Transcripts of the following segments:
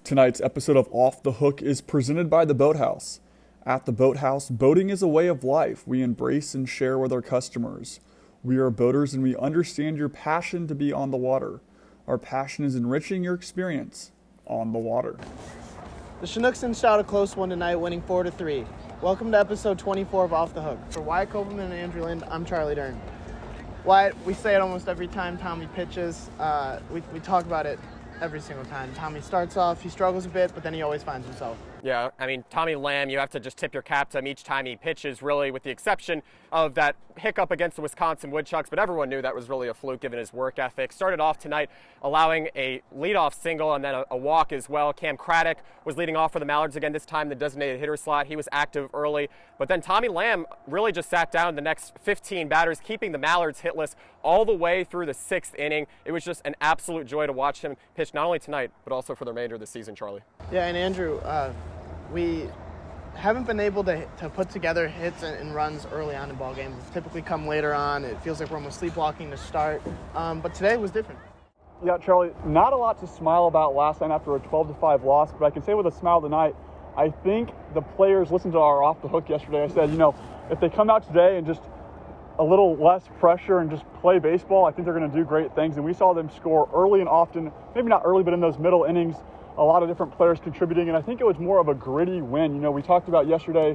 Tonight's episode of Off the Hook is presented by the Boathouse. At the Boathouse, boating is a way of life we embrace and share with our customers. We are boaters and we understand your passion to be on the water. Our passion is enriching your experience on the water. The Chinooks shot a close one tonight, winning 4-3. Welcome to episode 24 of Off the Hook. For Wyatt Kopelman and Andrew Lind, I'm Charlie Dern. Wyatt, we say it almost every time Tommy pitches. We talk about it every single time. Tommy starts off, he struggles a bit, but then he always finds himself. Yeah, I mean, Tommy Lamb, you have to just tip your cap to him each time he pitches, really, with the exception of that hiccup against the Wisconsin Woodchucks, but everyone knew that was really a fluke given his work ethic. Started off tonight allowing a leadoff single and then a walk as well. Cam Craddock was leading off for the Mallards again, this time the designated hitter slot. He was active early, but then Tommy Lamb really just sat down the next 15 batters, keeping the Mallards hitless all the way through the 6th inning. It was just an absolute joy to watch him pitch not only tonight, but also for the remainder of the season, Charlie. Yeah, and Andrew, we haven't been able to put together hits and runs early on in ball games. It's typically come later on. It feels like we're almost sleepwalking to start, but today was different. Yeah, Charlie, not a lot to smile about last night after a 12-5 loss, but I can say with a smile tonight, I think the players listened to our Off the Hook yesterday. I said, if they come out today and just a little less pressure and just play baseball, I think they're going to do great things. And we saw them score early and often, maybe not early, but in those middle innings, a lot of different players contributing, and I think it was more of a gritty win. We talked about yesterday,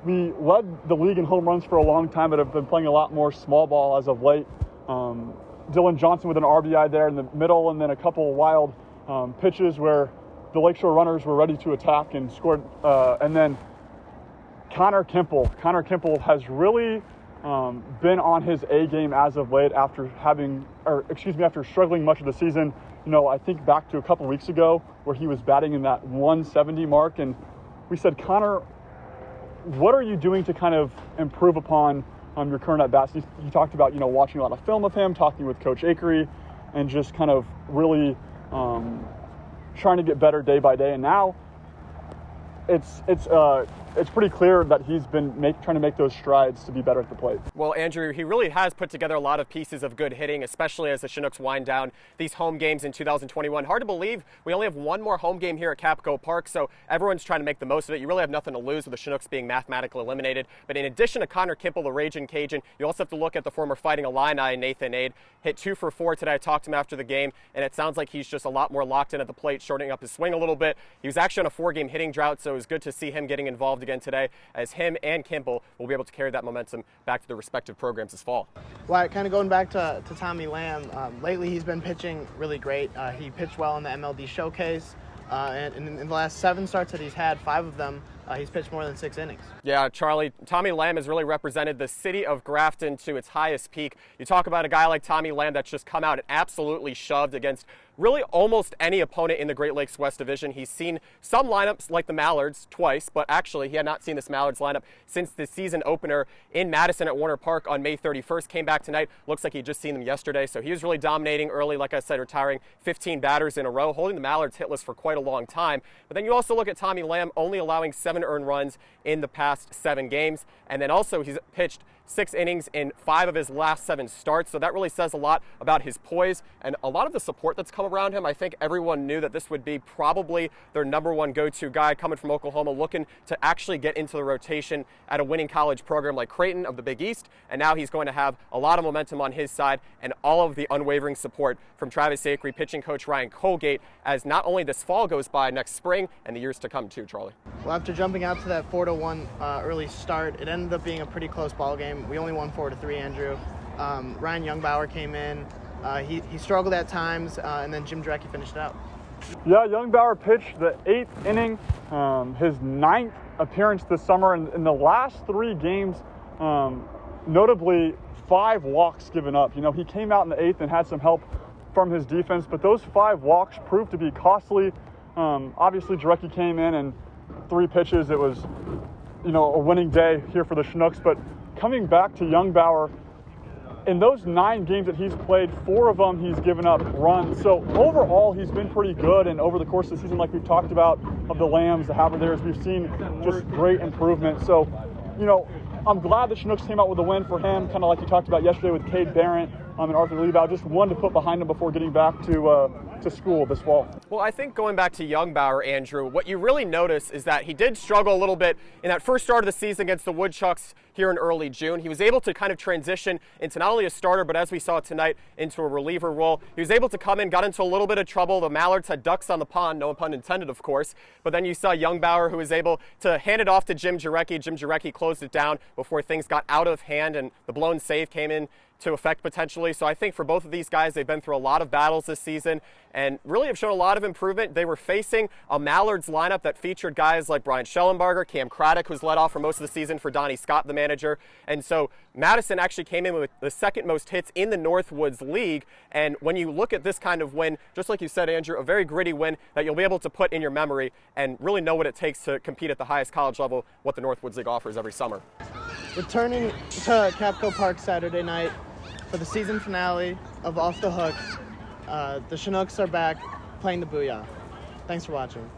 we led the league in home runs for a long time, but have been playing a lot more small ball as of late. Dylan Johnson with an RBI there in the middle, and then a couple of wild pitches where the Lakeshore runners were ready to attack and scored. And then Connor Kimple has really been on his A game as of late after struggling much of the season. I think back to a couple weeks ago where he was batting in that 170 mark, and we said, Connor, what are you doing to kind of improve upon your current at-bats? He talked about, watching a lot of film of him, talking with Coach Akery, and just kind of really trying to get better day by day. And now it's pretty clear that he's been trying to make those strides to be better at the plate. Well, Andrew, he really has put together a lot of pieces of good hitting, especially as the Chinooks wind down these home games in 2021. Hard to believe we only have one more home game here at Capco Park, so everyone's trying to make the most of it. You really have nothing to lose with the Chinooks being mathematically eliminated. But in addition to Connor Kimple, the Raging Cajun, you also have to look at the former Fighting Illini, Nathan Aide. Hit 2 for 4 today. I talked to him after the game, and it sounds like he's just a lot more locked in at the plate, shortening up his swing a little bit. He was actually on a 4-game hitting drought, so it was good to see him getting involved again today, as him and Kimple will be able to carry that momentum back to their respective programs this fall. Well, kind of going back to Tommy Lamb, lately he's been pitching really great. He pitched well in the MLD Showcase, and in the last 7 starts that he's had, 5 of them, he's pitched more than 6 innings. Yeah, Charlie, Tommy Lamb has really represented the city of Grafton to its highest peak. You talk about a guy like Tommy Lamb that's just come out and absolutely shoved against really almost any opponent in the Great Lakes West Division. He's seen some lineups like the Mallards twice, but actually he had not seen this Mallards lineup since the season opener in Madison at Warner Park on May 31st. Came back tonight. Looks like he'd just seen them yesterday. So he was really dominating early, like I said, retiring 15 batters in a row, holding the Mallards hitless for quite a long time. But then you also look at Tommy Lamb only allowing 7 earned runs in the past 7 games. And then also he's pitched 6 innings in 5 of his last 7 starts. So that really says a lot about his poise and a lot of the support that's come around him. I think everyone knew that this would be probably their #1 go-to guy coming from Oklahoma, looking to actually get into the rotation at a winning college program like Creighton of the Big East. And now he's going to have a lot of momentum on his side and all of the unwavering support from Travis Akery, pitching coach Ryan Colgate, as not only this fall goes by, next spring and the years to come too, Charlie. Well, after jumping out to that 4-1 early start, it ended up being a pretty close ball game. We only won 4-3, Andrew. Ryan Youngbauer came in. He struggled at times, and then Jim Drecke finished it out. Yeah, Youngbauer pitched the 8th inning, his 9th appearance this summer. In the last 3 games, notably 5 walks given up. He came out in the 8th and had some help from his defense, but those 5 walks proved to be costly. Obviously, Drecke came in and 3 pitches. It was, a winning day here for the Chinooks. But coming back to Youngbauer, in those 9 games that he's played, 4 of them he's given up runs. So overall, he's been pretty good. And over the course of the season, like we've talked about, of the Lambs, the Haverdares, we've seen just great improvement. So, I'm glad the Chinooks came out with a win for him, kind of like you talked about yesterday with Cade Barrett and Arthur Lebow. Just one to put behind him before getting back to to school this fall? Well, I think going back to Youngbauer, Andrew, what you really notice is that he did struggle a little bit in that first start of the season against the Woodchucks here in early June. He was able to kind of transition into not only a starter, but as we saw tonight, into a reliever role. He was able to come in, got into a little bit of trouble. The Mallards had ducks on the pond, no pun intended, of course. But then you saw Youngbauer, who was able to hand it off to Jim Jarecki. Jim Jarecki closed it down before things got out of hand, and the blown save came in to effect potentially. So I think for both of these guys, they've been through a lot of battles this season and really have shown a lot of improvement. They were facing a Mallards lineup that featured guys like Brian Schellenbarger, Cam Craddock, who's led off for most of the season for Donnie Scott, the manager. And so Madison actually came in with the second most hits in the Northwoods League. And when you look at this kind of win, just like you said, Andrew, a very gritty win that you'll be able to put in your memory and really know what it takes to compete at the highest college level, what the Northwoods League offers every summer. Returning to Capco Park Saturday night for the season finale of Off the Hook, the Chinooks are back playing the Booyah. Thanks for watching.